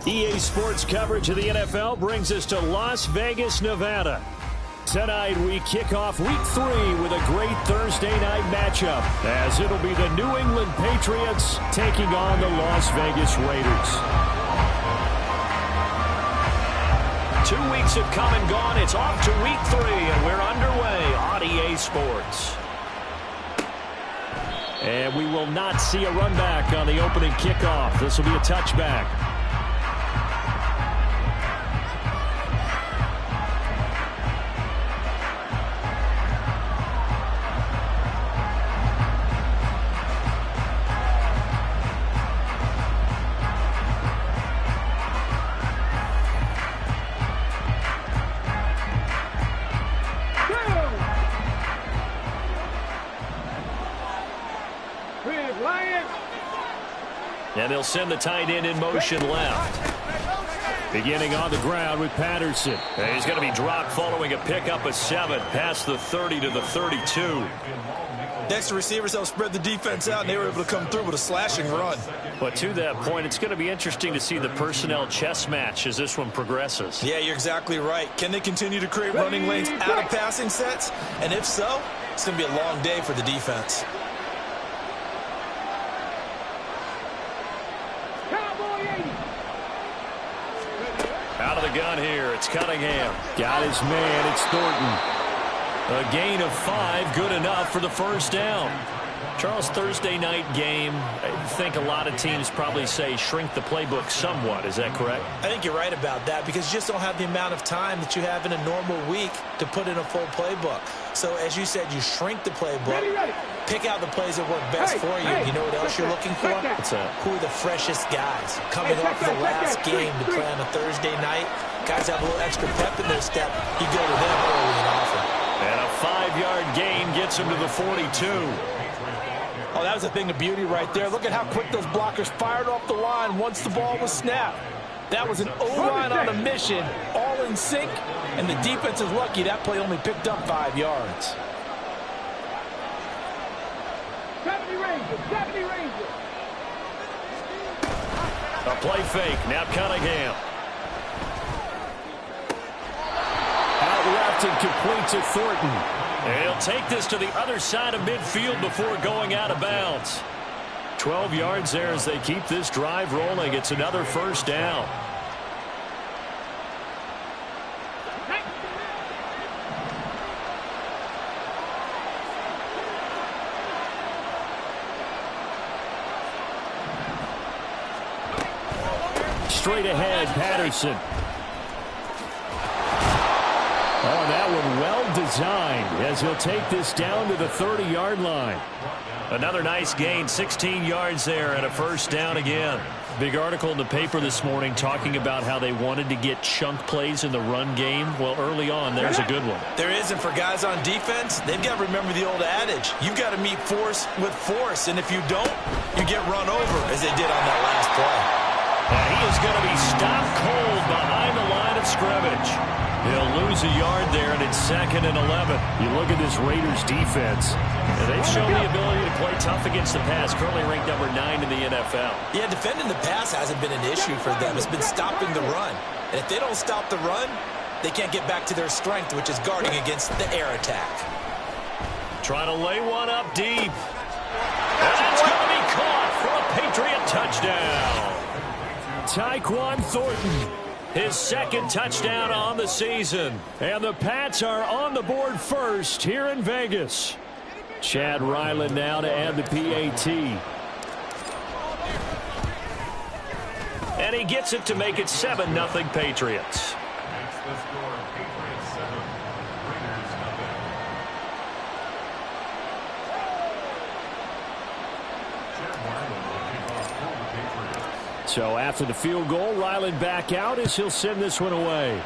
EA Sports coverage of the NFL brings us to Las Vegas, Nevada. Tonight we kick off Week 3 with a great Thursday night matchup, as it'll be the New England Patriots taking on the Las Vegas Raiders. 2 weeks have come and gone. It's off to Week 3, and we're underway on EA Sports. And we will not see a run back on the opening kickoff. This will be a touchback. And they'll send the tight end in motion left. Beginning on the ground with Patterson. And he's going to be dropped following a pickup of 7 past the 30 to the 32. Next receivers helped spread the defense out, and they were able to come through with a slashing run. But to that point, it's going to be interesting to see the personnel chess match as this one progresses. Yeah, you're exactly right. Can they continue to create running lanes out of passing sets? And if so, it's going to be a long day for the defense. Out of the gun here, it's Cunningham. Got his man, it's Thornton. A gain of 5, good enough for the first down. Charles, Thursday night game, I think a lot of teams probably say shrink the playbook somewhat. Is that correct? I think you're right about that, because you just don't have the amount of time that you have in a normal week to put in a full playbook. So, as you said, you shrink the playbook, pick out the plays that work best for you. You know what else you're looking for? Who are the freshest guys coming off the last game to play on a Thursday night? Guys have a little extra pep in their step. You go to them early and often. And a 5-yard gain gets him to the 42. Oh, that was a thing of beauty right there. Look at how quick those blockers fired off the line once the ball was snapped. That was an O-line on a mission, all in sync, and the defense is lucky that play only picked up 5 yards. 70 Rangers. A play fake, now Cunningham. Out left and complete to Thornton. And he'll take this to the other side of midfield before going out of bounds. 12 yards there as they keep this drive rolling. It's another first down. Straight ahead, Patterson. Oh, that one well designed as he'll take this down to the 30-yard line. Another nice gain, 16 yards there and a first down again. Big article in the paper this morning talking about how they wanted to get chunk plays in the run game. Well, early on, there's a good one. There is, and for guys on defense, they've got to remember the old adage. You've got to meet force with force, and if you don't, you get run over, as they did on that last play. And he is going to be stopped cold behind the line of scrimmage. He'll lose a yard there, and it's 2nd and 11. You look at this Raiders defense, and they've shown the ability to play tough against the pass, currently ranked number 9 in the NFL. Yeah, defending the pass hasn't been an issue for them. It's been stopping the run. And if they don't stop the run, they can't get back to their strength, which is guarding against the air attack. Trying to lay one up deep. And that's going to be caught for a Patriot touchdown. Tyquan Thornton, his 2nd touchdown on the season. And the Pats are on the board first here in Vegas. Chad Ryland now to add the PAT. And he gets it to make it 7-0 Patriots. So after the field goal, Ryland back out as he'll send this one away.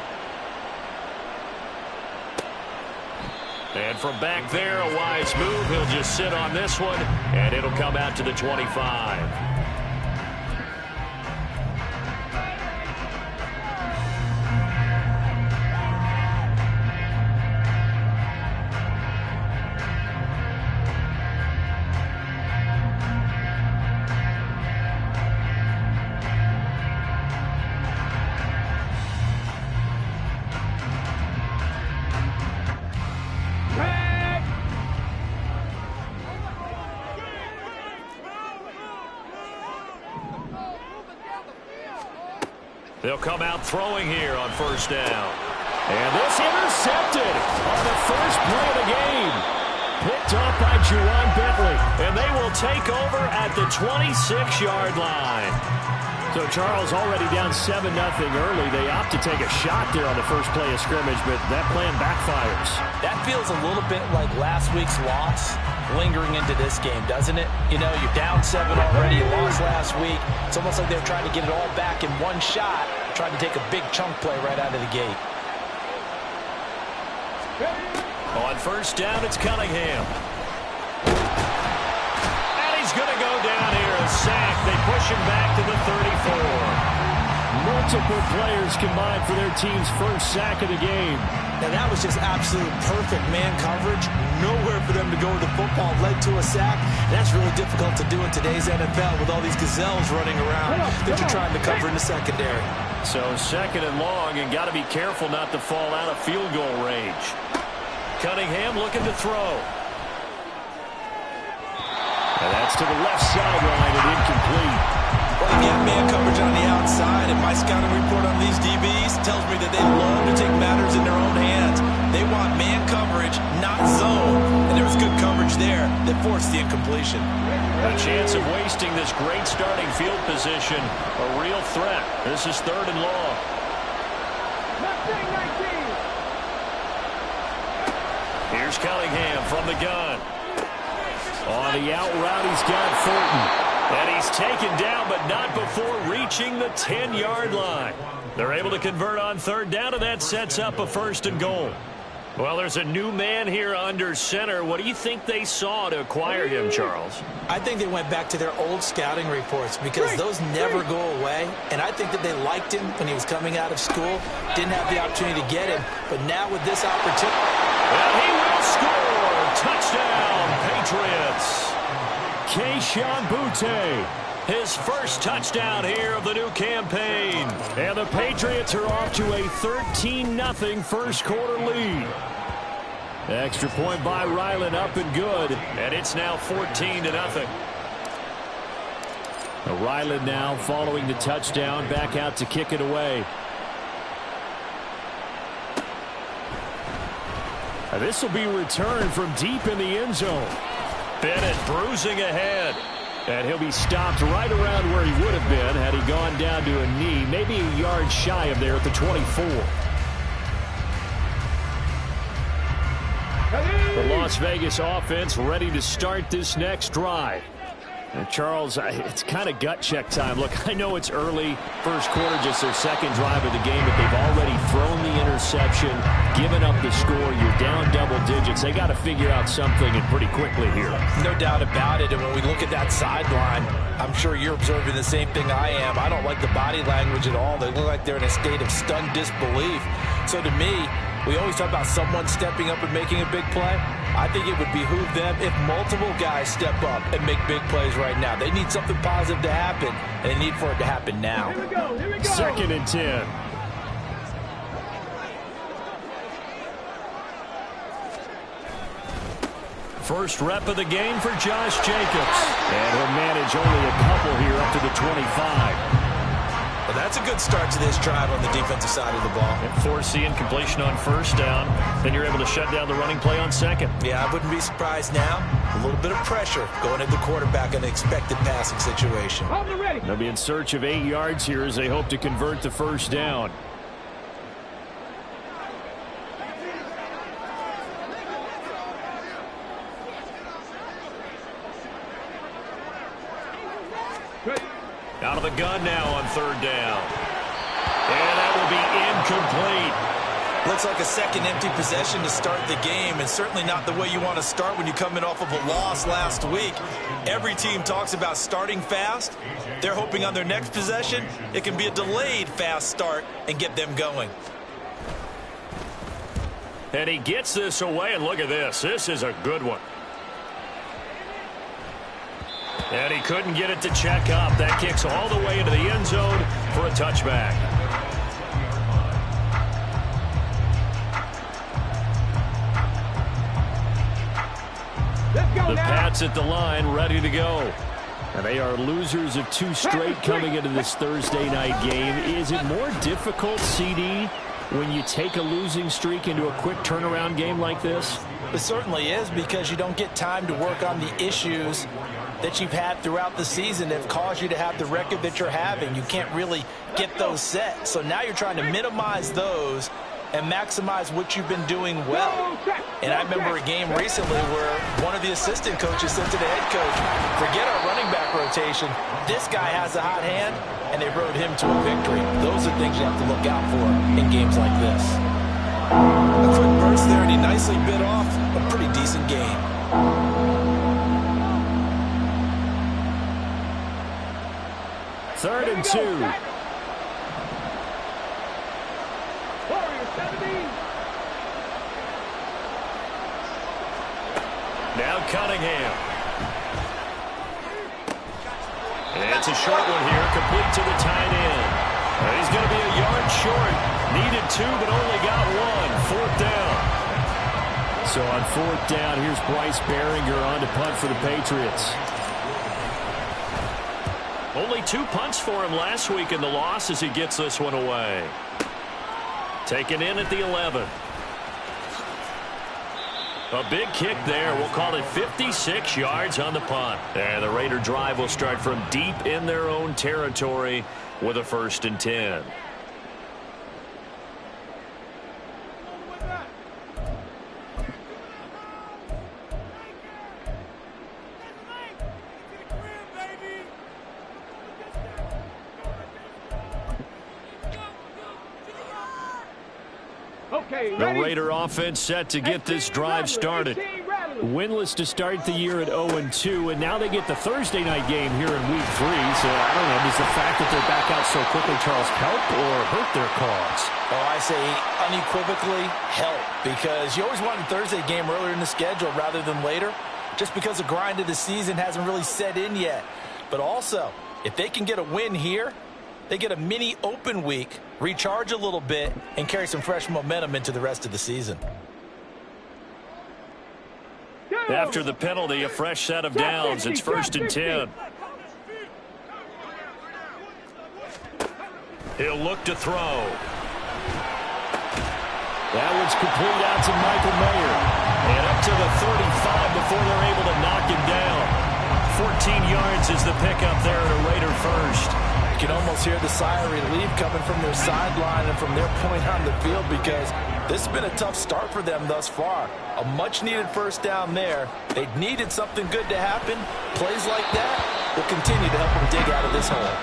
And from back there, a wise move. He'll just sit on this one, and it'll come out to the 25. They'll come out throwing here on first down. And this intercepted on the first play of the game. Picked up by Juwan Bentley. And they will take over at the 26-yard line. So Charles already down 7-0 early. They opt to take a shot there on the first play of scrimmage, but that plan backfires. That feels a little bit like last week's loss lingering into this game, doesn't it? You know, you're down 7 already. You lost last week. It's almost like they're trying to get it all back in one shot, trying to take a big chunk play right out of the gate. On first down, it's Cunningham. And he's going to go down here. A sack. They push him back to the 34. Multiple players combined for their team's first sack of the game. Now that was just absolute perfect man coverage. Nowhere for them to go with the football. Led to a sack. That's really difficult to do in today's NFL with all these gazelles running around that you're trying to cover in the secondary. So second and long, and got to be careful not to fall out of field goal range. Cunningham looking to throw. And that's to the left sideline and incomplete. Well, you get man coverage on the outside, and my scouting report on these DBs tells me that they love to take matters in their own hands. They want man coverage, not zone, and there was good coverage there that forced the incompletion. A chance of wasting this great starting field position. A real threat. This is third and long. Here's Cunningham from the gun. On the out route, he's got Thornton. And he's taken down, but not before reaching the 10-yard line. They're able to convert on third down, and that sets up a first and goal. Well, there's a new man here under center. What do you think they saw to acquire him, Charles? I think they went back to their old scouting reports because those never go away. And I think that they liked him when he was coming out of school. Didn't have the opportunity to get him. But now with this opportunity. And he will score. Touchdown, Patriots. Keyshawn Butte, his first touchdown here of the new campaign. And the Patriots are off to a 13-0 first quarter lead. Extra point by Ryland up and good. And it's now 14-0. Ryland now following the touchdown, back out to kick it away. This will be returned from deep in the end zone. Bennett bruising ahead. And he'll be stopped right around where he would have been had he gone down to a knee, maybe a yard shy of there at the 24. The Las Vegas offense ready to start this next drive. And Charles, it's kind of gut check time. Look, I know it's early, first quarter, just their second drive of the game, but they've already thrown the interception, given up the score. You're down double digits. They got to figure out something, and pretty quickly here. No doubt about it. And when we look at that sideline, I'm sure you're observing the same thing I am. I don't like the body language at all. They look like they're in a state of stunned disbelief. So to me, we always talk about someone stepping up and making a big play. I think it would behoove them if multiple guys step up and make big plays right now. They need something positive to happen, and they need for it to happen now. Here we go. Here we go. Second and 10. First rep of the game for Josh Jacobs. And he'll manage only a couple here up to the 25. Well, that's a good start to this drive on the defensive side of the ball. And foreseeing completion on first down. Then you're able to shut down the running play on second. Yeah, I wouldn't be surprised now. A little bit of pressure going at the quarterback in an expected passing situation. They'll be in search of 8 yards here as they hope to convert the first down. Out of the gun now on third down. And that will be incomplete. Looks like a second empty possession to start the game, and certainly not the way you want to start when you're coming off of a loss last week. Every team talks about starting fast. They're hoping on their next possession it can be a delayed fast start and get them going. And he gets this away, and look at this. This is a good one. And he couldn't get it to check up. That kicks all the way into the end zone for a touchback. The Pats at the line, ready to go. And they are losers of 2 straight coming into this Thursday night game. Is it more difficult, CD, when you take a losing streak into a quick turnaround game like this? It certainly is, because you don't get time to work on the issues that you've had throughout the season that have caused you to have the record that you're having. You can't really get those set. So now you're trying to minimize those and maximize what you've been doing well. And I remember a game recently where one of the assistant coaches said to the head coach, forget our running back rotation. This guy has a hot hand, and they rode him to a victory. Those are things you have to look out for in games like this. A quick burst there, and he nicely bit off a pretty decent game. Third and 2. Now Cunningham. And it's a short one here, complete to the tight end. And he's going to be a yard short. Needed 2, but only got 1. 4th down. So on 4th down, here's Bryce Behringer on to punt for the Patriots. Only 2 punts for him last week in the loss as he gets this one away. Taken in at the 11. A big kick there. We'll call it 56 yards on the punt. And the Raider drive will start from deep in their own territory with a 1st and 10. The Raider offense set to get this drive started. Winless to start the year at 0-2, and now they get the Thursday night game here in Week 3. So, I don't know, does the fact that they're back out so quickly, Charles, help or hurt their cause? Oh, I say unequivocally help, because you always want a Thursday game earlier in the schedule rather than later, just because the grind of the season hasn't really set in yet. But also, if they can get a win here, they get a mini open week, recharge a little bit, and carry some fresh momentum into the rest of the season. After the penalty, a fresh set of downs. It's 1st and 10. He'll look to throw. That one's complete out to Michael Mayer. And up to the 35 before they're able to knock him down. 14 yards is the pickup there at a Raider 1st. You can almost hear the sigh of relief coming from their sideline and from their point on the field, because this has been a tough start for them thus far. A much-needed 1st down there. They needed something good to happen. Plays like that will continue to help them dig out of this hole.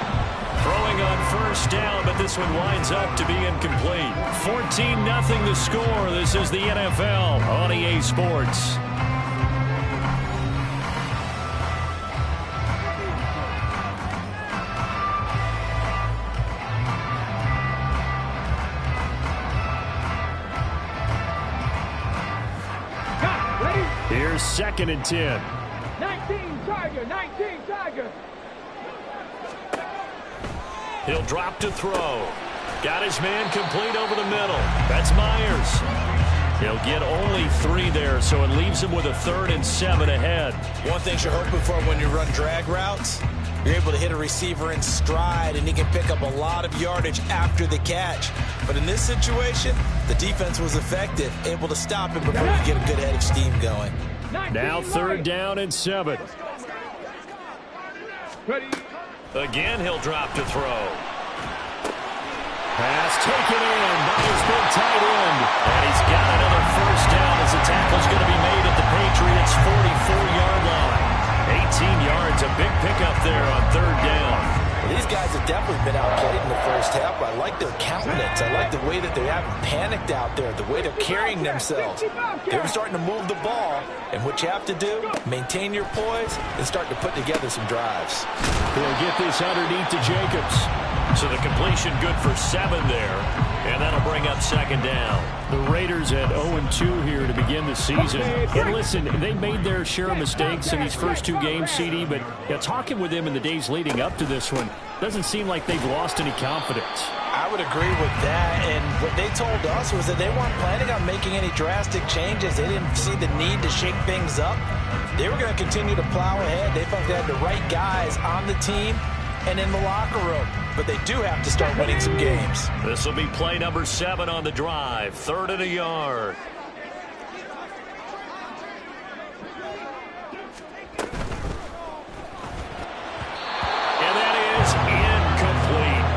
Throwing on 1st down, but this one winds up to be incomplete. 14-0 the score. This is the NFL on EA Sports. Here's 2nd and 10. 19 Tiger. He'll drop to throw. Got his man complete over the middle. That's Myers. He'll get only 3 there, so it leaves him with a 3rd and 7 ahead. One thing you're hoping for when you run drag routes, you're able to hit a receiver in stride, and he can pick up a lot of yardage after the catch. But in this situation, the defense was effective, able to stop him before he get a good head of steam going. Now 3rd down and 7. Again, he'll drop to throw. Pass taken in by his big tight end. And he's got another 1st down as the tackle's going to be made at the Patriots' 44-yard line. 18 yards, a big pickup there on 3rd down. Well, these guys have definitely been outplayed in the 1st half. I like their countenance. I like the way that they haven't panicked out there, the way they're carrying themselves. They're starting to move the ball, and what you have to do, maintain your poise and start to put together some drives. He'll get this underneath to Jacobs. So the completion good for 7 there, and that'll bring up 2nd down. The Raiders at 0-2 here to begin the season. And listen, they made their share of mistakes in these first 2 games, CD, but talking with them in the days leading up to this one, doesn't seem like they've lost any confidence. I would agree with that, and what they told us was that they weren't planning on making any drastic changes. They didn't see the need to shake things up. They were going to continue to plow ahead. They felt they had the right guys on the team and in the locker room. But they do have to start winning some games. This will be play number 7 on the drive. 3rd and a yard. And that is incomplete.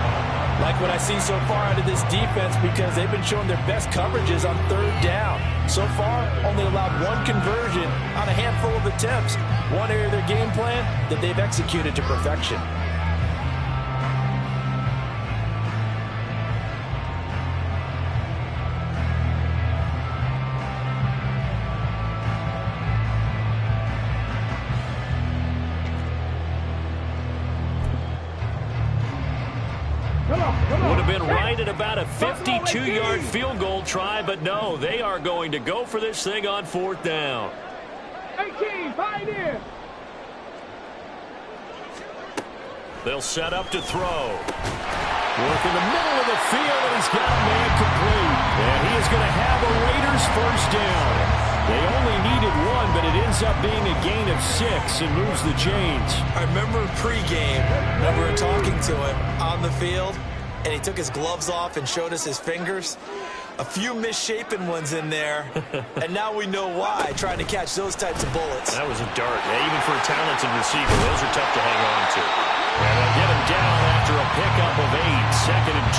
Like what I see so far out of this defense, because they've been showing their best coverages on 3rd down. So far, only allowed 1 conversion on a handful of attempts. One area of their game plan that they've executed to perfection. Would have been right at about a 52-yard field goal try, but no, they are going to go for this thing on 4th down. 18, Pioneer. They'll set up to throw. Work in the middle of the field, and he's got a man complete. And he is going to have a Raiders first down. They only needed 1, but it ends up being a gain of 6 and moves the chains. I remember pregame, we were talking to him on the field, and he took his gloves off and showed us his fingers. A few misshapen ones in there, and now we know why, trying to catch those types of bullets. That was a dart. Yeah, even for a talented receiver, those are tough to hang on to. And they'll get him down after a pickup of 8, 2nd and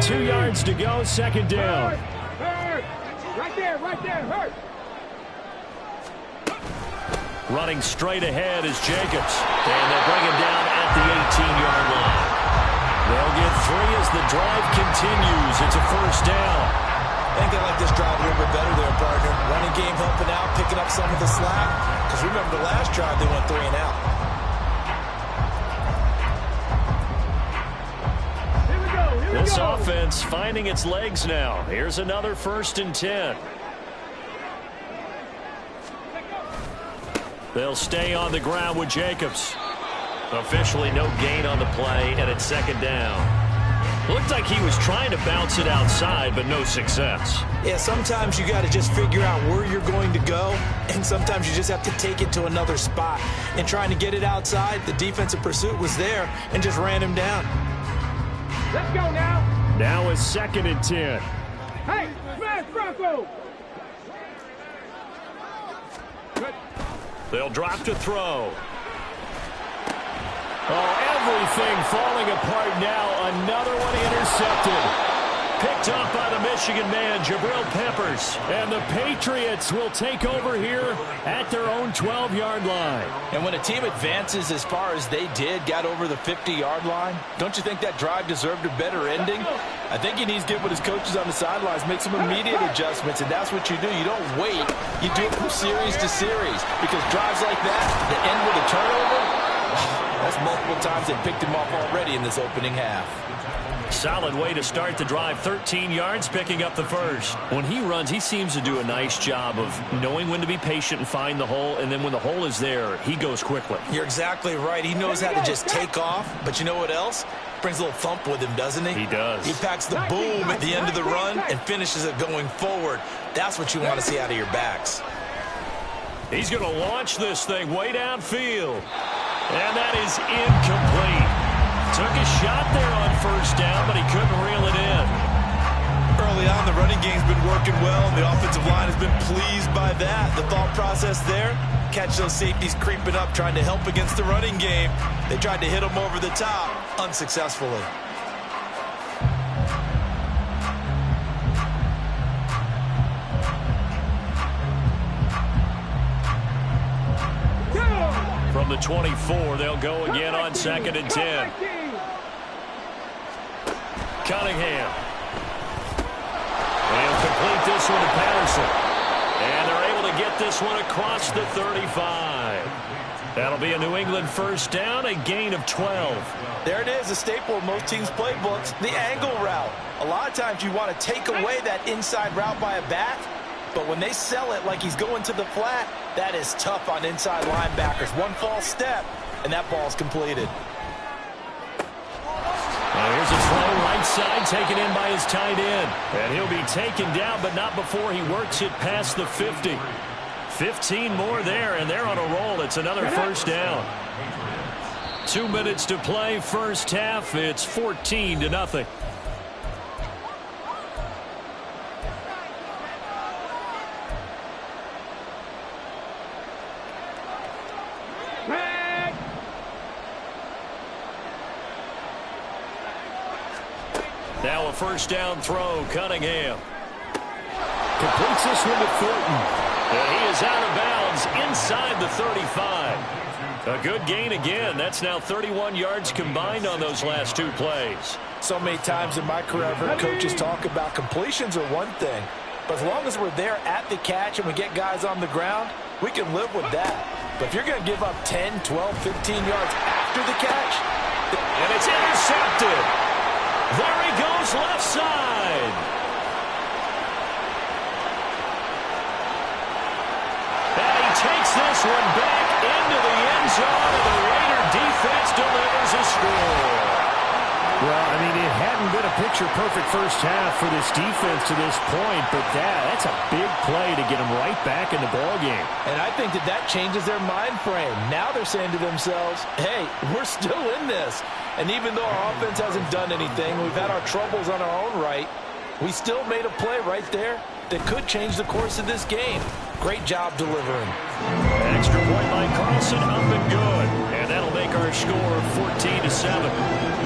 2. 2 yards to go, 2nd down. Hurt. Right there, hurt. Running straight ahead is Jacobs. And they'll bring him down at the 18-yard line. They'll get 3 as the drive continues. It's a first down. I think they like this drive a little bit better there, partner. Running game helping out, picking up some of the slack. Because remember the last drive, they went 3 and out. This offense finding its legs now. Here's another 1st and 10. They'll stay on the ground with Jacobs. Officially no gain on the play, and it's 2nd down. Looked like he was trying to bounce it outside, but no success. Yeah, sometimes you got to just figure out where you're going to go, and sometimes you just have to take it to another spot. And trying to get it outside, the defensive pursuit was there and just ran him down. Let's go now. Now is 2nd and 10. Hey, smash Bronco. They'll drop to throw. Oh, everything falling apart now. Another one intercepted. Picked up by the Michigan man, Jabril Peppers. And the Patriots will take over here at their own 12-yard line. And when a team advances as far as they did, got over the 50-yard line, don't you think that drive deserved a better ending? I think he needs to get with his coaches on the sidelines, make some immediate adjustments, and that's what you do. You don't wait. You do it from series to series, because drives like that, that end with a turnover, that's multiple times they picked him off already in this opening half. Solid way to start the drive. 13 yards, picking up the first. When he runs, he seems to do a nice job of knowing when to be patient and find the hole, and then when the hole is there, he goes quickly. You're exactly right. He knows how to just take off, but you know what else? Brings a little thump with him, doesn't he? He does. He packs the boom at the end of the run and finishes it going forward. That's what you want to see out of your backs. He's going to launch this thing way downfield. And that is incomplete. Took a shot there on first down, but he couldn't reel it in. Early on, the running game's been working well, and the offensive line has been pleased by that. The thought process there, catch those safeties creeping up, trying to help against the running game. They tried to hit them over the top, unsuccessfully. From the 24, they'll go again on 2nd and 10. Cunningham. They'll complete this one to Patterson. And they're able to get this one across the 35. That'll be a New England first down, a gain of 12. There it is, a staple of most teams' playbooks, the angle route. A lot of times you want to take away that inside route by a back, but when they sell it like he's going to the flat, that is tough on inside linebackers. One false step, and that ball's completed. Here's a throw right right side, taken in by his tight end. And he'll be taken down, but not before he works it past the 50. 15 more there, and they're on a roll. It's another first down. 2 minutes to play, first half. It's 14-0. Now a first down throw, Cunningham. Completes this one to Thornton. And he is out of bounds inside the 35. A good gain again. That's now 31 yards combined on those last 2 plays. So many times in my career, I've heard coaches talk about completions are one thing, but as long as we're there at the catch and we get guys on the ground, we can live with that. But if you're going to give up 10, 12, 15 yards after the catch, and it's intercepted. There he goes, left side. And he takes this one back into the end zone, and the Raider defense delivers a score. Well, I mean, it hadn't been a picture-perfect first half for this defense to this point, but that's a big play to get them right back in the ballgame. and I think that changes their mind frame. Now they're saying to themselves, hey, we're still in this. And even though our offense hasn't done anything, we've had our troubles on our own right, we still made a play right there that could change the course of this game. Great job delivering. Extra point by Carlson, up and good. And that'll make our score 14-7.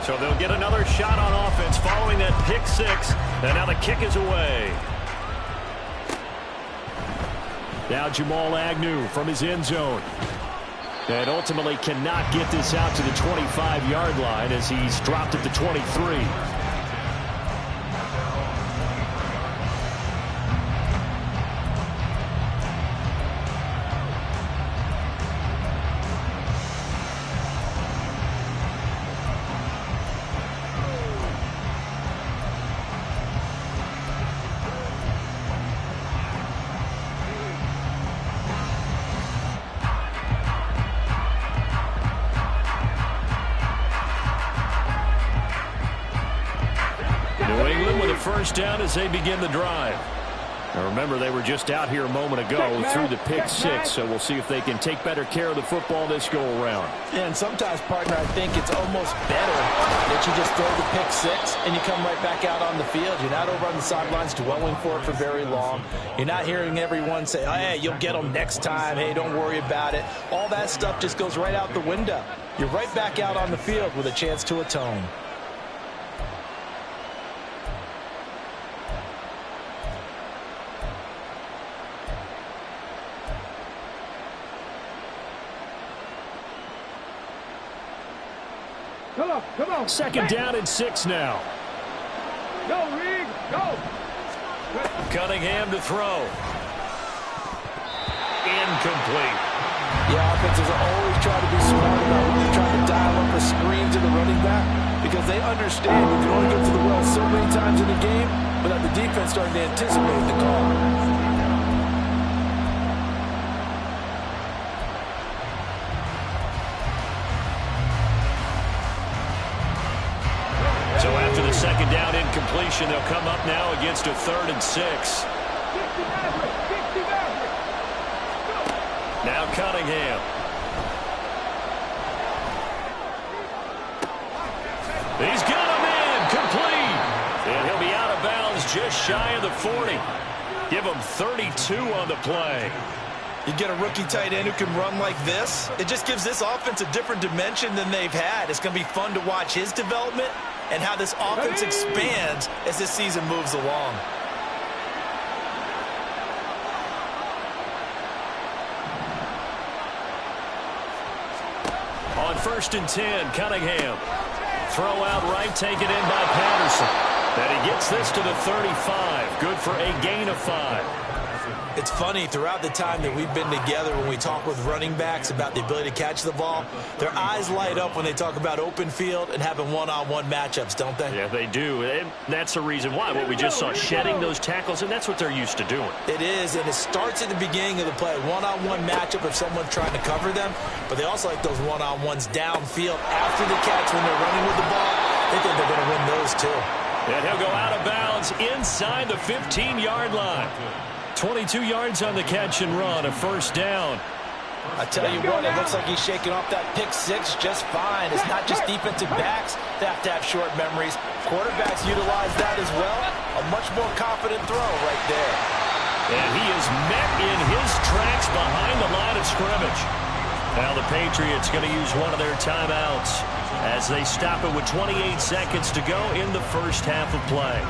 So they'll get another shot on offense following that pick 6. And now the kick is away. Now Jamal Agnew from his end zone. And ultimately cannot get this out to the 25-yard line as he's dropped at the 23. First down as they begin the drive. Now remember, they were just out here a moment ago through the pick 6, so we'll see if they can take better care of the football this go-around. And sometimes, partner, I think it's almost better that you just throw the pick 6 and you come right back out on the field. You're not over on the sidelines dwelling for it for very long. You're not hearing everyone say, oh, hey, you'll get them next time. Hey, don't worry about it. All that stuff just goes right out the window. You're right back out on the field with a chance to atone. Come on. Second down and 6 now. Go, Reed, go. Cunningham to throw. Incomplete. Yeah, offenses are always trying to be smart about when they're trying to dial up a screen to the running back because they understand you can only go to the well so many times in a game without the defense starting to anticipate the call. Second down incompletion. They'll come up now against a 3rd and 6. Now Cunningham. He's got him in. Complete. And he'll be out of bounds just shy of the 40. Give him 32 on the play. You get a rookie tight end who can run like this. It just gives this offense a different dimension than they've had. It's going to be fun to watch his development and how this offense expands as this season moves along. On 1st and 10, Cunningham. Throw out right, taken in by Patterson. And he gets this to the 35. Good for a gain of 5. It's funny, throughout the time that we've been together, when we talk with running backs about the ability to catch the ball, their eyes light up when they talk about open field and having one-on-one matchups, don't they? Yeah, they do. And that's the reason why. What we just saw, shedding those tackles, and that's what they're used to doing. It is, and it starts at the beginning of the play. One-on-one matchup if someone's trying to cover them, but they also like those one-on-ones downfield after the catch when they're running with the ball. They think they're going to win those too. And he'll go out of bounds inside the 15-yard line. 22 yards on the catch and run, a first down. I tell you what, it looks like he's shaking off that pick six just fine. It's not just defensive backs that have to have short memories. Quarterbacks utilize that as well. A much more confident throw right there. And he is met in his tracks behind the line of scrimmage. Now the Patriots going to use one of their timeouts as they stop it with 28 seconds to go in the first half of play.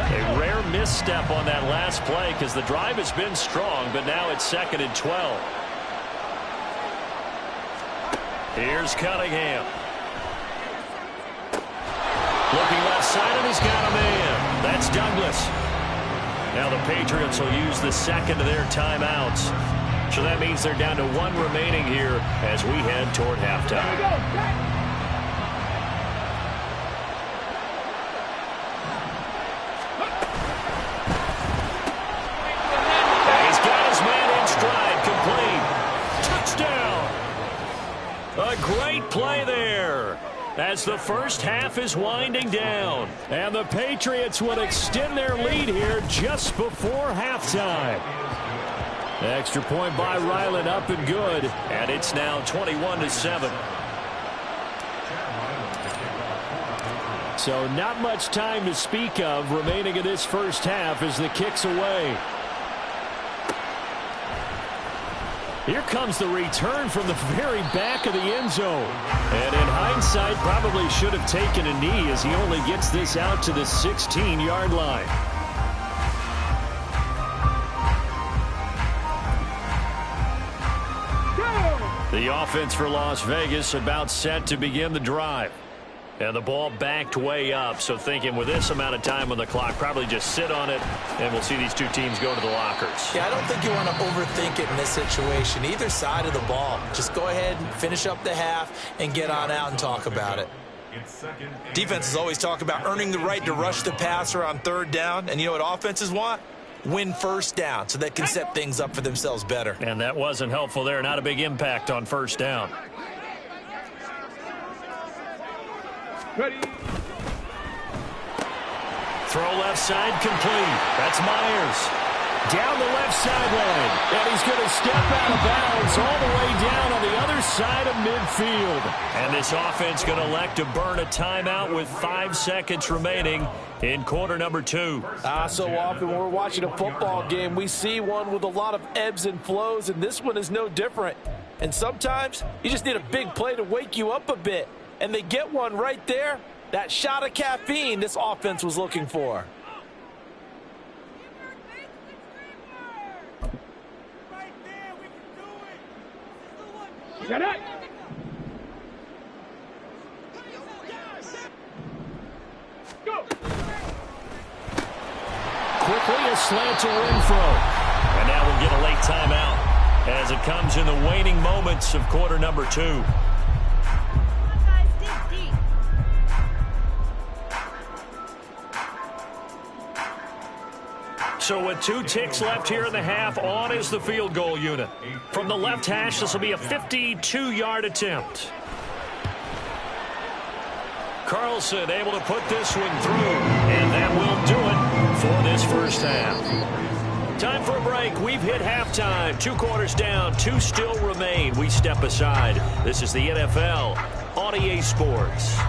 A rare misstep on that last play because the drive has been strong, but now it's 2nd and 12. Here's Cunningham. Looking left side, and he's got a man. That's Douglas. Now the Patriots will use the second of their timeouts. So that means they're down to one remaining here as we head toward halftime. And he's got his man in stride, complete. Touchdown. A great play there as the first half is winding down. And the Patriots would extend their lead here just before halftime. Extra point by Ryland, up and good. And it's now 21-7. So not much time to speak of remaining in this first half as the kick's away. Here comes the return from the very back of the end zone. And in hindsight, probably should have taken a knee as he only gets this out to the 16-yard line. The offense for Las Vegas about set to begin the drive. And the ball backed way up, so thinking with this amount of time on the clock, probably just sit on it, and we'll see these two teams go to the lockers. Yeah, I don't think you want to overthink it in this situation. Either side of the ball. Just go ahead and finish up the half and get on out and talk about it. Defenses always talk about earning the right to rush the passer on third down, and you know what offenses want? Win first down so they can set things up for themselves better. And that wasn't helpful there. Not a big impact on first down. Ready. Throw left side complete. That's Myers. Down the left sideline. And he's going to step out of bounds all the way down on the other side of midfield. And this offense going to elect to burn a timeout with 5 seconds remaining in quarter number 2. So often when we're watching a football game, we see one with a lot of ebbs and flows, and this one is no different. And sometimes you just need a big play to wake you up a bit. And they get one right there. That shot of caffeine this offense was looking for. Got it. Go. Quickly a slant to Renfro. And now we'll get a late timeout as it comes in the waning moments of quarter number 2. So with 2 ticks left here in the half, on is the field goal unit. From the left hash, this will be a 52-yard attempt. Carlson able to put this one through, and that will do it for this first half. Time for a break. We've hit halftime. 2 quarters down, 2 still remain. We step aside. This is the NFL on EA Sports.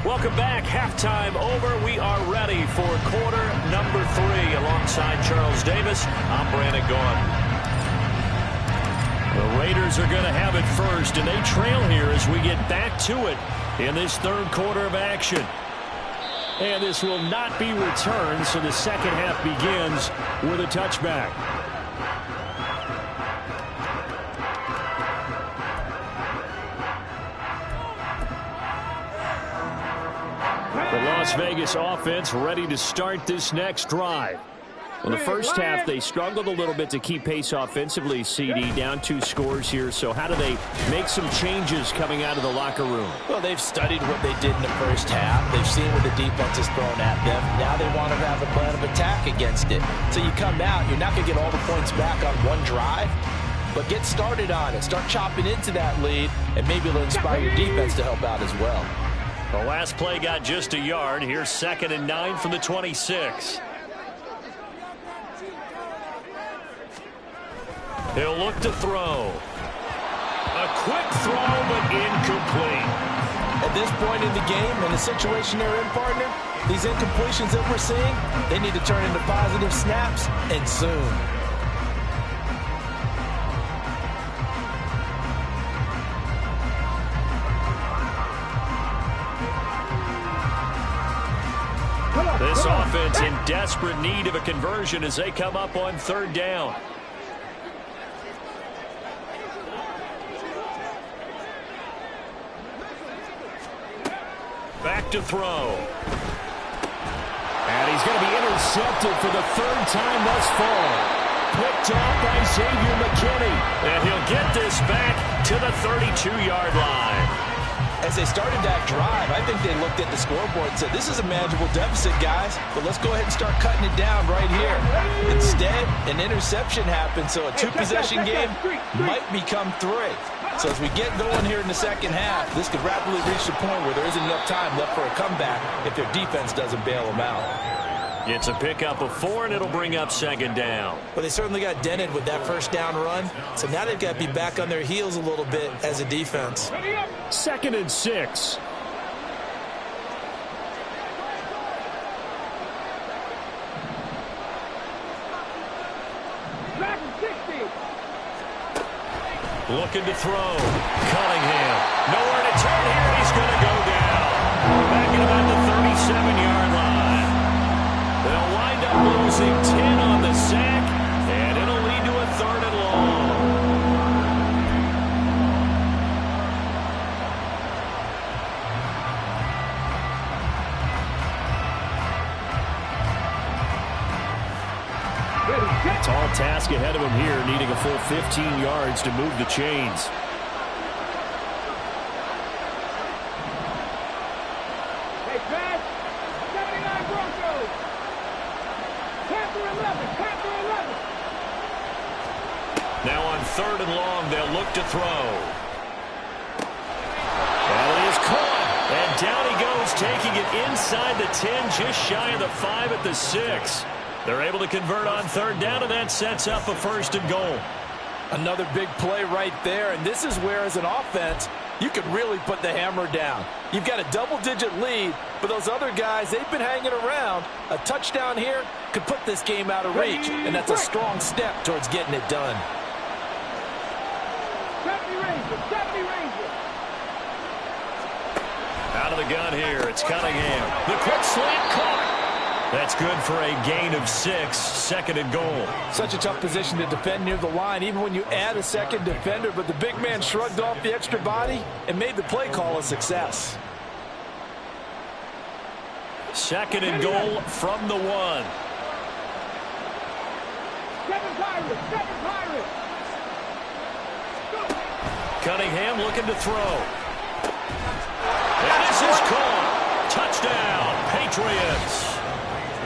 Welcome back. halftime over. We are ready for quarter number 3. Alongside Charles Davis, I'm Brandon Gaudin. The Raiders are going to have it first, and they trail here as we get back to it in this third quarter of action. And this will not be returned, so the second half begins with a touchback. The Las Vegas offense ready to start this next drive. In the first half, they struggled a little bit to keep pace offensively, CD, down 2 scores here. So how do they make some changes coming out of the locker room? Well, they've studied what they did in the first half. They've seen what the defense has thrown at them. Now they want to have a plan of attack against it. So you come out, you're not going to get all the points back on one drive, but get started on it. Start chopping into that lead, and maybe it'll inspire your defense to help out as well. The last play got just a yard. Here's 2nd and 9 from the 26. He'll look to throw. A quick throw, but incomplete. At this point in the game, in the situation they're in, partner, these incompletions that we're seeing, they need to turn into positive snaps, and soon. This offense in desperate need of a conversion as they come up on 3rd down. Back to throw. And he's going to be intercepted for the 3rd time thus far. Picked off by Xavier McKinney. And he'll get this back to the 32-yard line. As they started that drive, I think they looked at the scoreboard and said, this is a manageable deficit, guys, but let's go ahead and start cutting it down right here. Instead, an interception happened, so a 2-possession game might become 3. So as we get going here in the second half, this could rapidly reach the point where there isn't enough time left for a comeback if their defense doesn't bail them out. It's a pickup of 4, and it'll bring up 2nd down. Well, they certainly got dented with that first down run, so now they've got to be back on their heels a little bit as a defense. 2nd and 6. Looking to throw. Cunningham. Nowhere to turn here. He's going to go down. Back at about the 37-yard line. They'll wind up losing 10 on the sack, and it'll lead to a 3rd and long. Tall task ahead of him here, needing a full 15 yards to move the chains. Hey, pass. 79 Broncos. Panther 11. Panther 11. Now on 3rd and long, they'll look to throw. Well, it is caught. And down he goes, taking it inside the 10, just shy of the 5 at the 6. They're able to convert on 3rd down, and that sets up a 1st and goal. Another big play right there, and this is where, as an offense, you could really put the hammer down. You've got a double-digit lead, but those other guys, they've been hanging around. A touchdown here could put this game out of reach, and that's a strong step towards getting it done. 70 Rangers. 70 Rangers. Out of the gun here, it's Cunningham. The quick slant caught. That's good for a gain of 6, 2nd and goal. Such a tough position to defend near the line, even when you add a second defender, but the big man shrugged off the extra body and made the play call a success. 2nd and goal from the 1. 7 Pirates. 7 Pirates. Cunningham looking to throw. And this is caught. Touchdown, Patriots.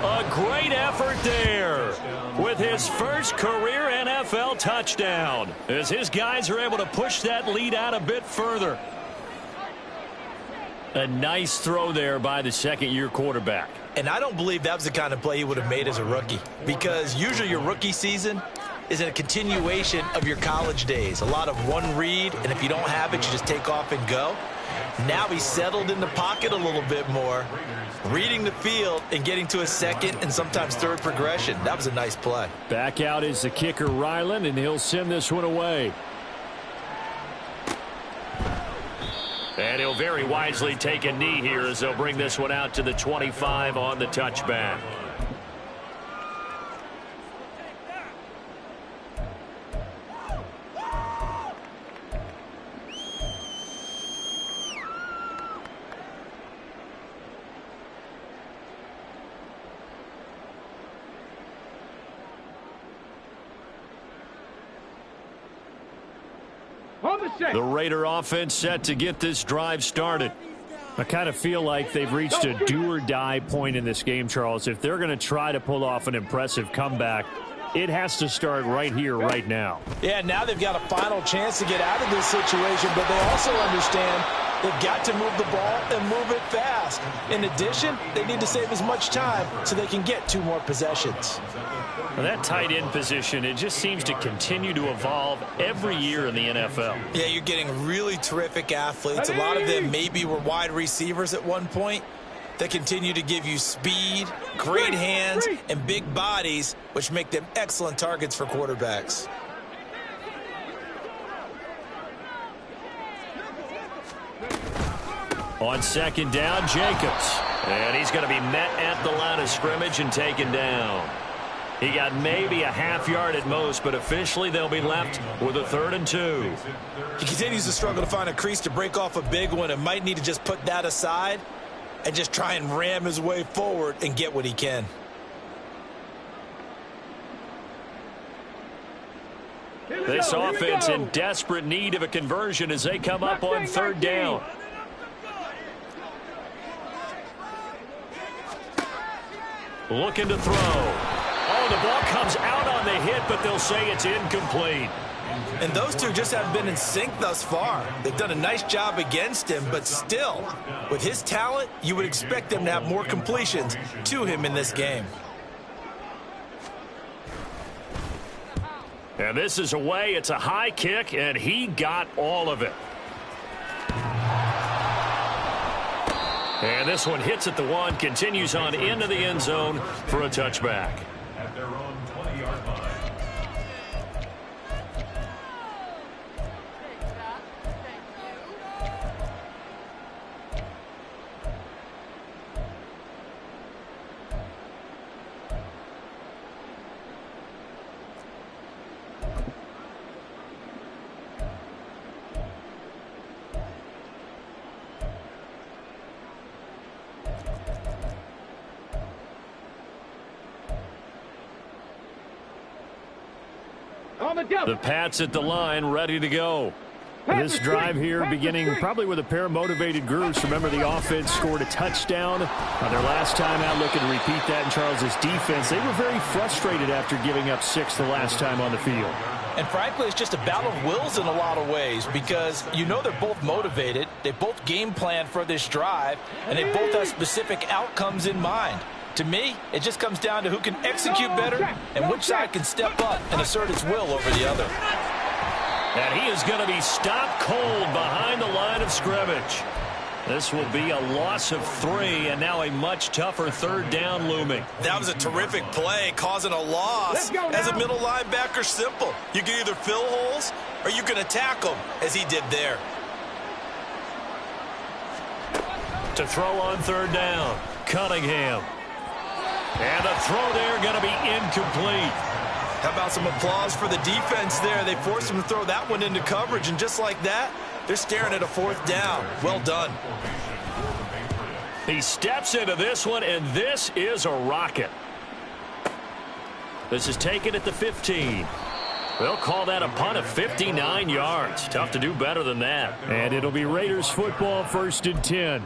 A great effort there with his first career NFL touchdown as his guys are able to push that lead out a bit further. A nice throw there by the 2nd-year quarterback. And I don't believe that was the kind of play he would have made as a rookie, because usually your rookie season is a continuation of your college days. A lot of one read, and if you don't have it, you just take off and go. Now he's settled in the pocket a little bit more, reading the field and getting to a second and sometimes third progression. That was a nice play. Back out is the kicker, Ryland, and he'll send this one away. And he'll very wisely take a knee here as they'll bring this one out to the 25 on the touchback. The Raider offense set to get this drive started. I kind of feel like they've reached a do-or-die point in this game, Charles. If they're going to try to pull off an impressive comeback, it has to start right here, right now. Yeah, now they've got a final chance to get out of this situation, but they also understand they've got to move the ball and move it fast. In addition, they need to save as much time so they can get 2 more possessions. Well, that tight end position, it just seems to continue to evolve every year in the NFL. Yeah, you're getting really terrific athletes. A lot of them maybe were wide receivers at one point. They continue to give you speed, great hands, and big bodies, which make them excellent targets for quarterbacks. On second down, Jacobs. And he's going to be met at the line of scrimmage and taken down. He got maybe a half yard at most, but officially they'll be left with a 3rd and 2. He continues to struggle to find a crease to break off a big one and might need to just put that aside and just try and ram his way forward and get what he can. This offense in desperate need of a conversion as they come up on 3rd down. Looking to throw. Oh, the ball comes out on the hit, but they'll say it's incomplete. And those two just haven't been in sync thus far. They've done a nice job against him, but still, with his talent, you would expect them to have more completions to him in this game. And this is away. It's a high kick, and he got all of it. And this one hits at the 1, continues on into the end zone for a touchback. At their own 20-yard line. The Pats at the line, ready to go. This drive here beginning probably with a pair of motivated groups. Remember, the offense scored a touchdown on their last time out. Looking to repeat that in Charles's defense. They were very frustrated after giving up 6 the last time on the field. And frankly, it's just a battle of wills in a lot of ways because you know they're both motivated. They both game plan for this drive, and they both have specific outcomes in mind. To me, it just comes down to who can execute better and which side can step up and assert its will over the other. And he is going to be stopped cold behind the line of scrimmage. This will be a loss of 3, and now a much tougher 3rd down looming. That was a terrific play, causing a loss. As a middle linebacker, simple. You can either fill holes or you can attack them, as he did there. To throw on 3rd down, Cunningham. And the throw there going to be incomplete. How about some applause for the defense there? They forced him to throw that one into coverage, and just like that, they're staring at a 4th down. Well done. He steps into this one, and this is a rocket. This is taken at the 15. They'll call that a punt of 59 yards. Tough to do better than that. And it'll be Raiders football, 1st and 10.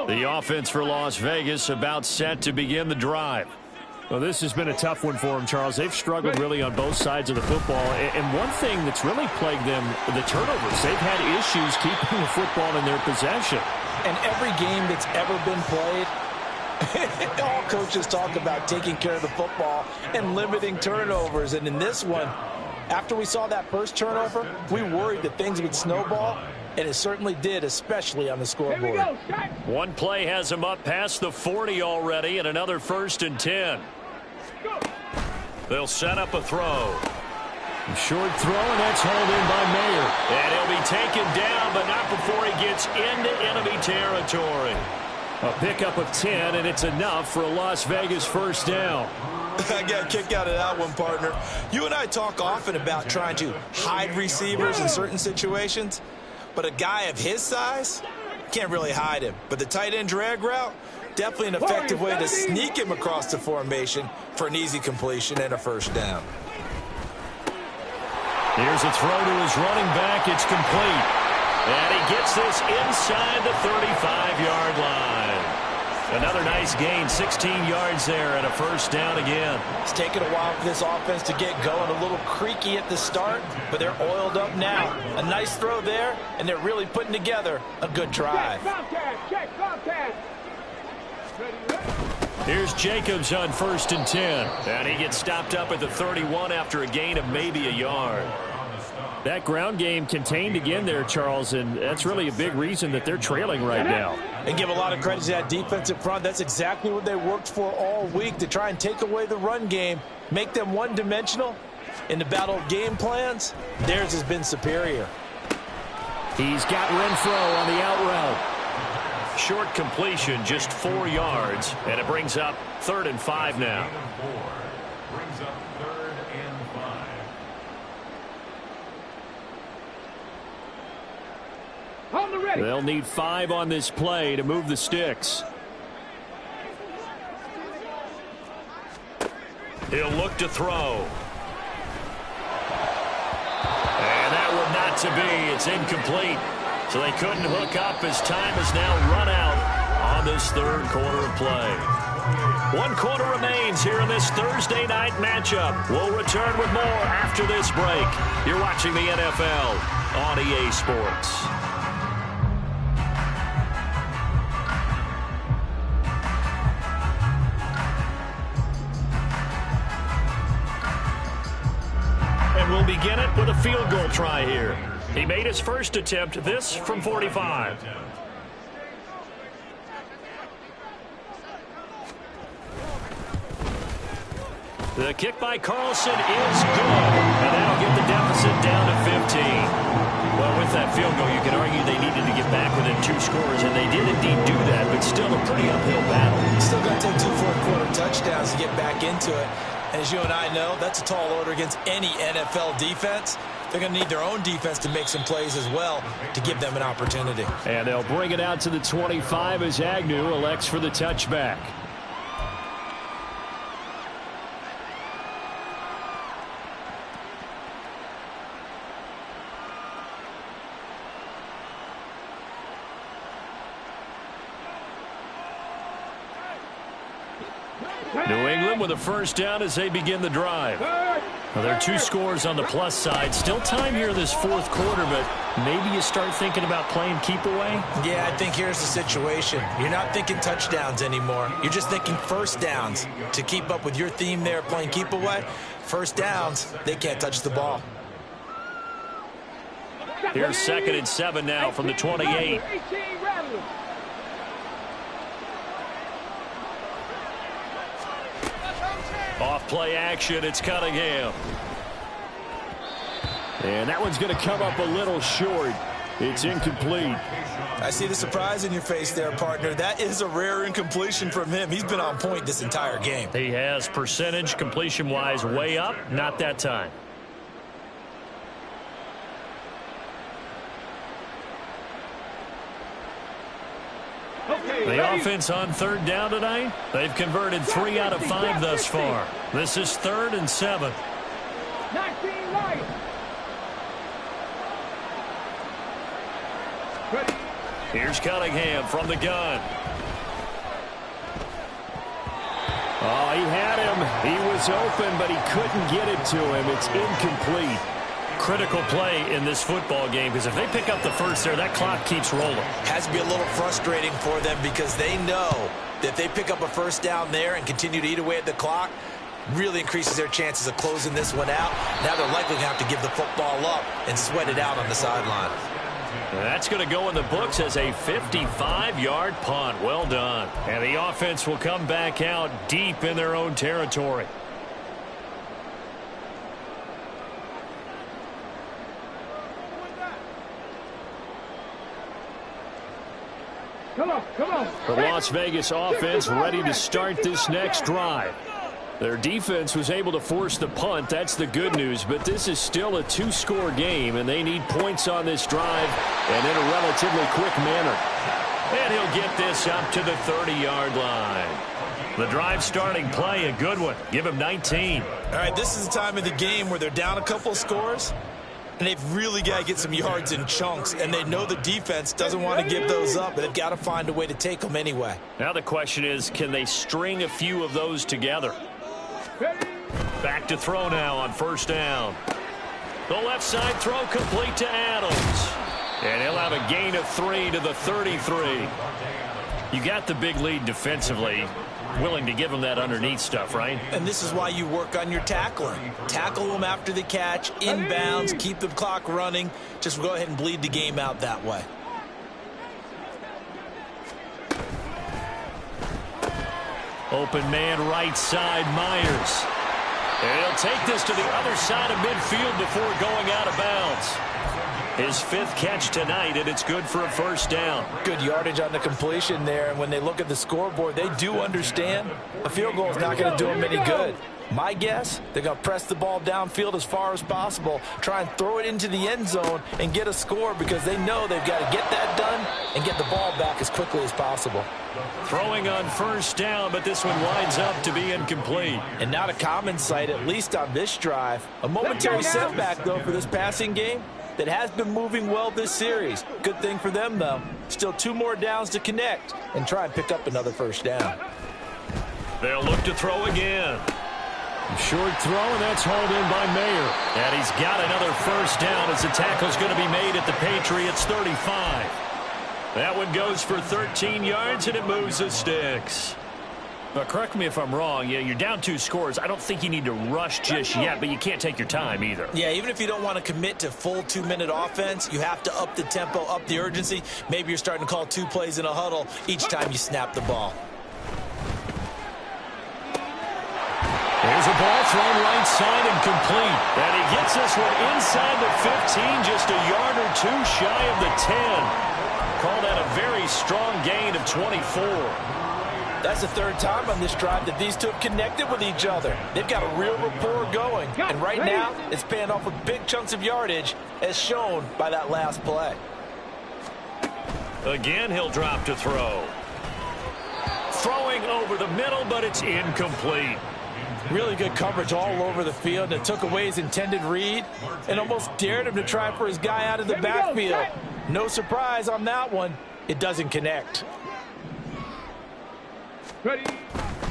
The offense for Las Vegas about set to begin the drive. Well, this has been a tough one for them, Charles. They've struggled really on both sides of the football. And one thing that's really plagued them, the turnovers. They've had issues keeping the football in their possession. And every game that's ever been played, it all coaches talk about taking care of the football and limiting turnovers. And in this one, after we saw that first turnover, we worried that things would snowball, and it certainly did, especially on the scoreboard. One play has him up past the 40 already, and another 1st and 10. They'll set up a throw. Short throw, and that's hauled in by Mayer. And he'll be taken down, but not before he gets into enemy territory. A pickup of 10, and it's enough for a Las Vegas first down. I got a kick out of that one, partner. You and I talk often about trying to hide receivers in certain situations, but a guy of his size can't really hide him. But the tight end drag route, definitely an effective way to sneak him across the formation for an easy completion and a first down. Here's a throw to his running back. It's complete. And he gets this inside the 35-yard line. Another nice gain, 16 yards there, and a first down again. It's taken a while for this offense to get going. A little creaky at the start, but they're oiled up now. A nice throw there, and they're really putting together a good drive. Check, Here's Jacobs on 1st and 10. And he gets stopped up at the 31 after a gain of maybe a yard. That ground game contained again there, Charles, and that's really a big reason that they're trailing right now. And give a lot of credit to that defensive front. That's exactly what they worked for all week, to try and take away the run game, make them one-dimensional. In the battle of game plans, theirs has been superior. He's got Renfro on the out route. Short completion, just 4 yards, and it brings up 3rd and 5 now. Brings up 3rd and 5. On the ready. They'll need 5 on this play to move the sticks. He'll look to throw. And that one not to be. It's incomplete. So they couldn't hook up as time has now run out on this 3rd quarter of play. 1 quarter remains here in this Thursday night matchup. We'll return with more after this break. You're watching the NFL on EA Sports. And we'll begin it with a field goal try here. He made his first attempt, this from 45. The kick by Carlson is good, and that'll get the deficit down to 15. Well, with that field goal, you can argue they needed to get back within 2 scores, and they did indeed do that, but still a pretty uphill battle. Still got to take 2 fourth-quarter touchdowns to get back into it. And as you and I know, that's a tall order against any NFL defense. They're going to need their own defense to make some plays as well to give them an opportunity. And they'll bring it out to the 25 as Agnew elects for the touchback. New England with a first down as they begin the drive. Well, there are 2 scores on the plus side. Still time here in this 4th quarter, but maybe you start thinking about playing keep away? Yeah, I think here's the situation. You're not thinking touchdowns anymore. You're just thinking first downs. To keep up with your theme there, playing keep away, first downs, they can't touch the ball. Here's 2nd and 7 now from the 28. Off play action, it's Cunningham. And that one's going to come up a little short. It's incomplete. I see the surprise in your face there, partner. That is a rare incompletion from him. He's been on point this entire game. He has percentage completion-wise way up, not that time. The offense on 3rd down tonight, they've converted 3 out of 5 thus far. This is 3rd and 7. 19 right. Here's Cunningham from the gun. Oh, he had him. He was open, but he couldn't get it to him. It's incomplete. Critical play in this football game, because if they pick up the first there, that clock keeps rolling. Has to be a little frustrating for them because they know that if they pick up a first down there and continue to eat away at the clock, really increases their chances of closing this one out. Now they're likely going to have to give the football up and sweat it out on the sideline. That's going to go in the books as a 55-yard punt. Well done. And the offense will come back out deep in their own territory. Come on, come on. The Las Vegas offense ready to start this next drive. Their defense was able to force the punt. That's the good news. But this is still a two-score game, and they need points on this drive and in a relatively quick manner. And he'll get this up to the 30-yard line. The drive starting play, a good one. Give him 19. All right, this is the time of the game where they're down a couple of scores, and they've really got to get some yards in chunks, and they know the defense doesn't want to give those up, but they've got to find a way to take them anyway. Now the question is, can they string a few of those together? Back to throw now on first down. The left side throw complete to Adams. And he'll have a gain of 3 to the 33. You got the big lead defensively. Willing to give them that underneath stuff, right? And this is why you work on your tackling. Tackle them after the catch, inbounds, keep the clock running. Just go ahead and bleed the game out that way. Open man right side, Myers. And he'll take this to the other side of midfield before going out of bounds. His 5th catch tonight, and it's good for a first down. Good yardage on the completion there, and when they look at the scoreboard, they do understand a field goal is not going to do them any good. My guess, they're going to press the ball downfield as far as possible, try and throw it into the end zone and get a score because they know they've got to get that done and get the ball back as quickly as possible. Throwing on first down, but this one winds up to be incomplete. And not a common sight, at least on this drive. A momentary setback, though, for this passing game that has been moving well this series. Good thing for them, though. Still 2 more downs to connect and try and pick up another first down. They'll look to throw again. Short throw, and that's hauled in by Mayer. And he's got another first down as the tackle's going to be made at the Patriots' 35. That one goes for 13 yards, and it moves the sticks. But correct me if I'm wrong. Yeah, you're down 2 scores. I don't think you need to rush just yet, but you can't take your time either. Yeah, even if you don't want to commit to full 2-minute offense, you have to up the tempo, up the urgency. Maybe you're starting to call 2 plays in a huddle each time you snap the ball. There's a ball thrown right side and complete. And he gets this one inside the 15, just a yard or 2 shy of the 10. Call that a very strong gain of 24. That's the 3rd time on this drive that these two have connected with each other. They've got a real rapport going. And right now, it's paying off with big chunks of yardage, as shown by that last play. Again, he'll drop to throw. Throwing over the middle, but it's incomplete. Really good coverage all over the field. It took away his intended read and almost dared him to try for his guy out of the backfield. No surprise on that one. It doesn't connect.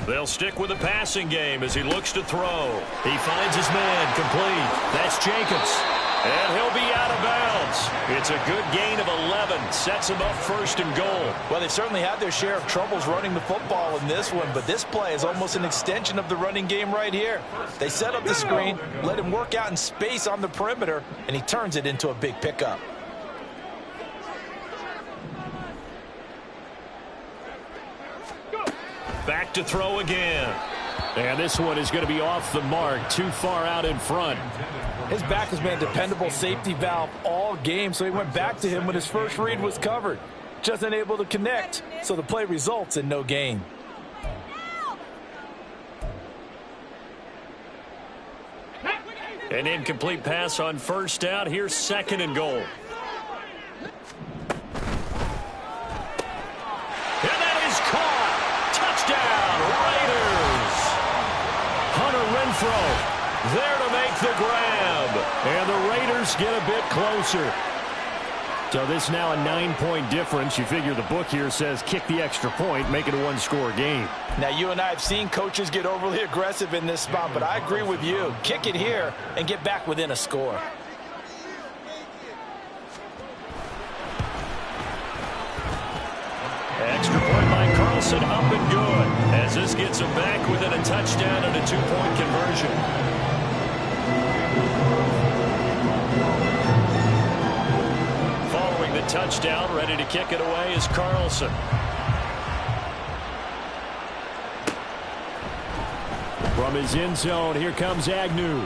They'll stick with the passing game as he looks to throw. He finds his man complete. That's Jacobs. And he'll be out of bounds. It's a good gain of 11. Sets him up 1st and goal. Well, they've certainly had their share of troubles running the football in this one, but this play is almost an extension of the running game right here. They set up the screen, let him work out in space on the perimeter, and he turns it into a big pickup. Back to throw again. And this one is going to be off the mark, too far out in front. His back has been a dependable safety valve all game, so he went back to him when his first read was covered. Just unable to connect, so the play results in no gain. An incomplete pass on first down. Here's 2nd and goal. And that is caught. Touchdown, Raiders. Hunter Renfrow there to make the grab. And the Raiders get a bit closer. So this now a 9-point difference. You figure the book here says kick the extra point, make it a 1-score game. Now, you and I have seen coaches get overly aggressive in this spot, but I agree with you. Kick it here and get back within a score. Extra point by Carlson, up and good. As this gets him back within a touchdown and a 2-point conversion. Following the touchdown, ready to kick it away is Carlson. From his end zone, here comes Agnew.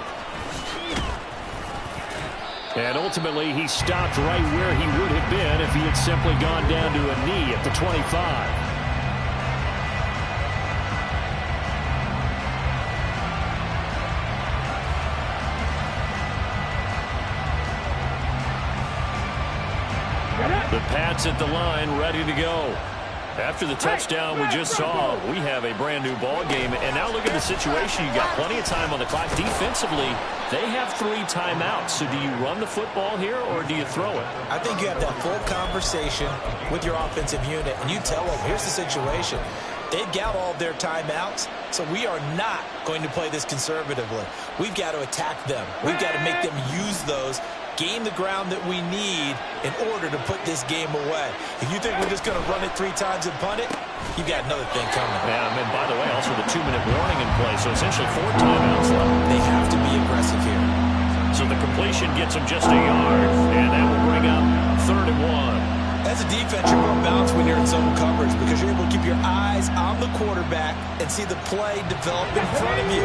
And ultimately, he stopped right where he would have been if he had simply gone down to a knee at the 25. The Pats at the line, ready to go. After the touchdown we just saw, we have a brand new ball game. And now look at the situation. You got plenty of time on the clock. Defensively, they have 3 timeouts. So do you run the football here or do you throw it? I think you have that full conversation with your offensive unit, and you tell them, here's the situation. They've got all of their timeouts, so we are not going to play this conservatively. We've got to attack them. We've got to make them use those, gain the ground that we need in order to put this game away. If you think we're just going to run it 3 times and punt it, you've got another thing coming. Yeah, and by the way, also the 2-minute warning in play, so essentially 4 timeouts left. They have to be aggressive here. So the completion gets him just a yard, and that will bring up 3rd and 1. As a defense, you're going to bounce when you're in zone coverage because you're able to keep your eyes on the quarterback and see the play develop in front of you.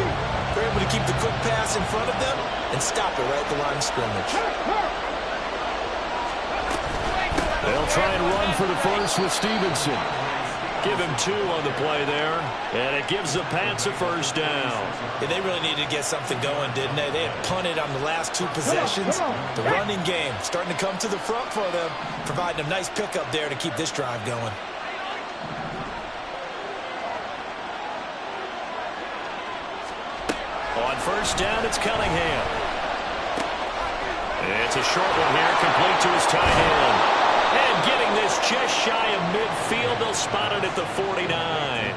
You're able to keep the quick pass in front of them and stop it right at the line of scrimmage. They'll try and run for the first with Stevenson. Give him 2 on the play there, and it gives the Pats a first down. Yeah, they really needed to get something going, didn't they? They had punted on the last 2 possessions. The running game starting to come to the front for them, providing a nice pickup there to keep this drive going. On first down, it's Cunningham. It's a short one here, complete to his tight end. And getting this just shy of midfield, they'll spot it at the 49.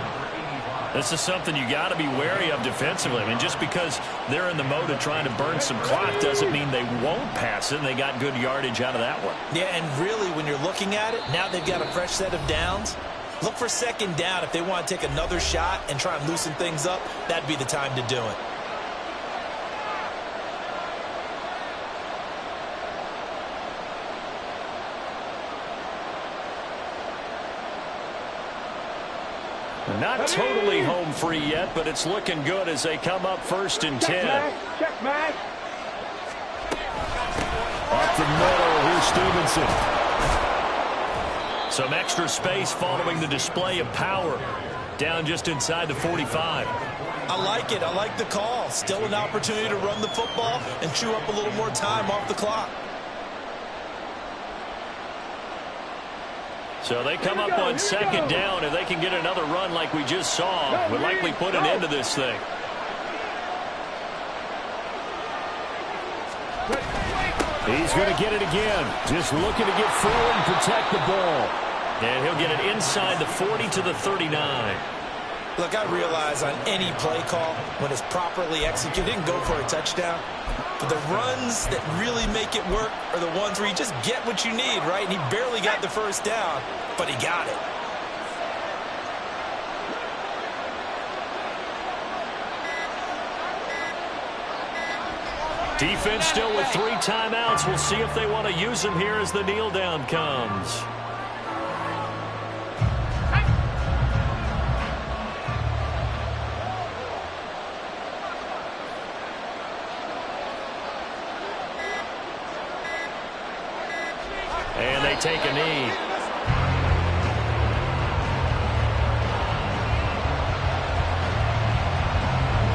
This is something you got to be wary of defensively. I mean, just because they're in the mode of trying to burn some clock doesn't mean they won't pass it, and they got good yardage out of that one. Yeah, and really, when you're looking at it, now they've got a fresh set of downs. Look for 2nd down. If they want to take another shot and try and loosen things up, that'd be the time to do it. Not totally home free yet, but it's looking good as they come up 1st and 10. Check back. Up the middle, here's Stevenson. Some extra space following the display of power. Down just inside the 45. I like it. I like the call. Still an opportunity to run the football and chew up a little more time off the clock. So they come up on 2nd down. If they can get another run like we just saw, would likely put an end to this thing. He's going to get it again. Just looking to get forward and protect the ball. And he'll get it inside the 40 to the 39. Look, I realize on any play call, when it's properly executed, it can go for a touchdown. But the runs that really make it work are the ones where you just get what you need, right? And he barely got the first down, but he got it. Defense still with 3 timeouts. We'll see if they want to use them here as the kneel down comes. And they take a knee.